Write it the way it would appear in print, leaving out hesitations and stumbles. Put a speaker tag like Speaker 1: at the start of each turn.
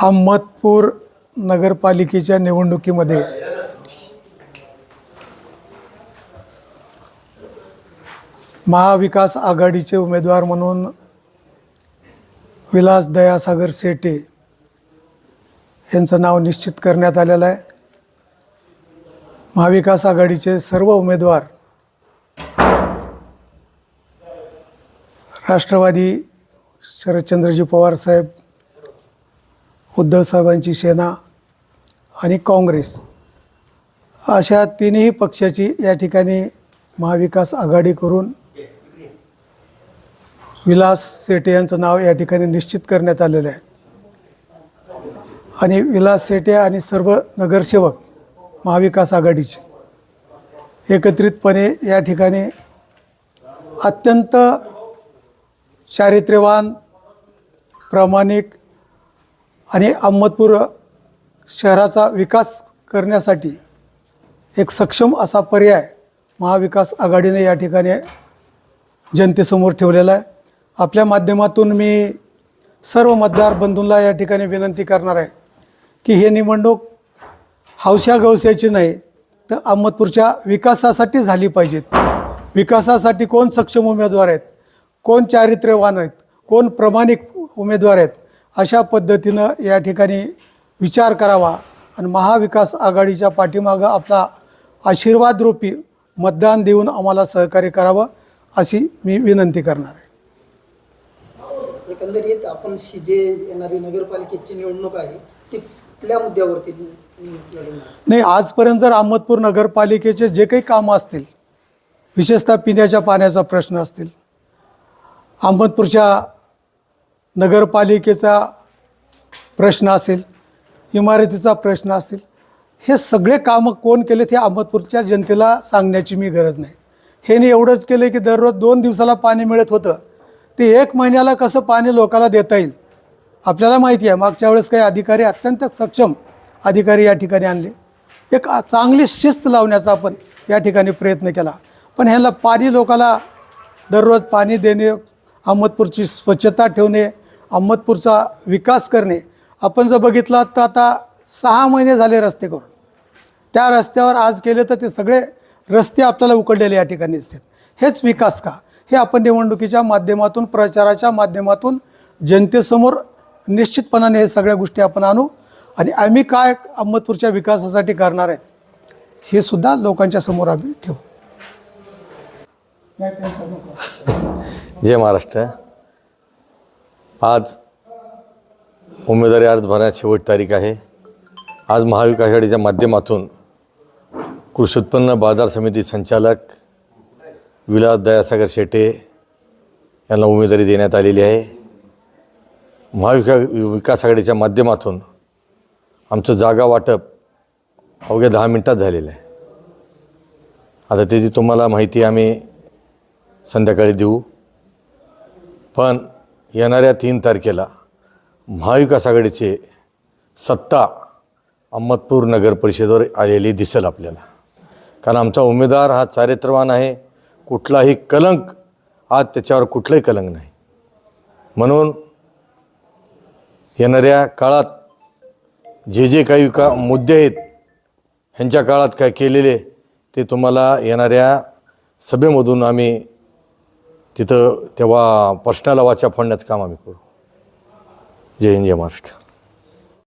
Speaker 1: अहमदपूर नगरपालिकेच्या निवडणुकीमध्ये महाविकास आघाडीचे उमेदवार म्हणून विलास दयासागर शेटे यांचं नाव निश्चित करण्यात आलेलं आहे। महाविकास आघाडीचे सर्व उमेदवार राष्ट्रवादी शरदचंद्रजी पवार साहेब, उद्धव साहेबांची सेना आणि काँग्रेस अशा तिन्ही पक्षाची या ठिकाणी महाविकास आघाडी करून विलास शेटे यांचं नाव या ठिकाणी निश्चित करण्यात आलेलं आहे। आणि विलास शेटे आणि सर्व नगरसेवक महाविकास आघाडीचे एकत्रितपणे या ठिकाणी अत्यंत चारित्र्यवान, प्रामाणिक आणि अहमदपूर शहराचा विकास करण्यासाठी एक सक्षम असा पर्याय महाविकास आघाडीने या ठिकाणी जनतेसमोर ठेवलेला आहे। आपल्या माध्यमातून मी सर्व मतदार बंधूंना या ठिकाणी विनंती करणार आहे की हे निवडणूक हौशा गवशाची नाही, तर अहमदपूरच्या विकासासाठी झाली पाहिजेत। विकासासाठी कोण सक्षम उमेदवार आहेत, कोण चारित्र्यवान आहेत, कोण प्रामाणिक उमेदवार आहेत, अशा पद्धतीनं या ठिकाणी विचार करावा आणि महाविकास आघाडीच्या पाठीमागं आपला आशीर्वादरूपी मतदान देऊन आम्हाला सहकार्य करावं अशी मी विनंती करणार आहे।
Speaker 2: एकंदरीत आपण ही जे येणारी नगरपालिकेची निवडणूक आहे ती कुठल्या मुद्द्यावरती
Speaker 1: नाही, आजपर्यंत जर अहमदपूर नगरपालिकेचे जे काही कामं असतील, विशेषतः पिण्याच्या पाण्याचा प्रश्न असतील, अहमदपूरच्या नगरपालिकेचा प्रश्न असेल, इमारतीचा प्रश्न असेल, हे सगळे कामं कोण केले ते अहमदपूरच्या जनतेला सांगण्याची मी गरज नाही। हे नाही एवढंच केलं की दररोज 2 दिवसाला पाणी मिळत होतं, ते 1 महिन्याला कसं पाणी लोकांना देता येईल आपल्याला माहिती आहे। मागच्या वेळेस काही अधिकारी, अत्यंत सक्षम अधिकारी या ठिकाणी आणले, एक चांगली शिस्त लावण्याचा आपण या ठिकाणी प्रयत्न केला। पण ह्याला पाणी लोकांना दररोज पाणी देणे, अहमदपूरची स्वच्छता ठेवणे, अहमदपूरचा विकास करणे, आपण जर बघितलं तर आता 6 महिने झाले रस्ते करून, त्या रस्त्यावर आज केले तर ते सगळे रस्ते आपल्याला उकडलेले या ठिकाणी दिसतात। हेच विकास का? हे आपण निवडणुकीच्या माध्यमातून, प्रचाराच्या माध्यमातून जनतेसमोर निश्चितपणाने हे सगळ्या गोष्टी आपण आणू आणि आम्ही काय अहमदपूरच्या विकासासाठी करणार आहेत हे सुद्धा लोकांच्या समोर आम्ही ठेवू।
Speaker 3: जय महाराष्ट्र। आज उमेदवारी अर्ज भरण्याची शेवट तारीख आहे। आज महाविकास आघाडीच्या माध्यमातून कृषी उत्पन्न बाजार समिती संचालक विलास दयासागर शेटे यांना उमेदवारी देण्यात आलेली आहे। महाविकास आघाडीच्या माध्यमातून आमचं जागा वाटप अवघ्या 10 मिनिटात झालेलं आहे। आता त्याची तुम्हाला माहिती आम्ही संध्याकाळी देऊ, पण येणाऱ्या 3 तारखेला महाविकास आघाडीचे सत्ता अहमदपूर नगर परिषदेवर आलेली दिसेल आपल्याला, कारण आमचा उमेदवार हा चारित्र्यवान आहे, कुठलाही कलंक, आज त्याच्यावर कुठलाही कलंक नाही। म्हणून येणाऱ्या काळात जे काही मुद्दे आहेत ह्यांच्या काळात काय केलेले ते तुम्हाला येणाऱ्या सभेमधून आम्ही तिथं तेव्हा प्रश्नाला वाचा फोडण्याचं काम आम्ही करू। जय हिंद, जय महाराष्ट्र।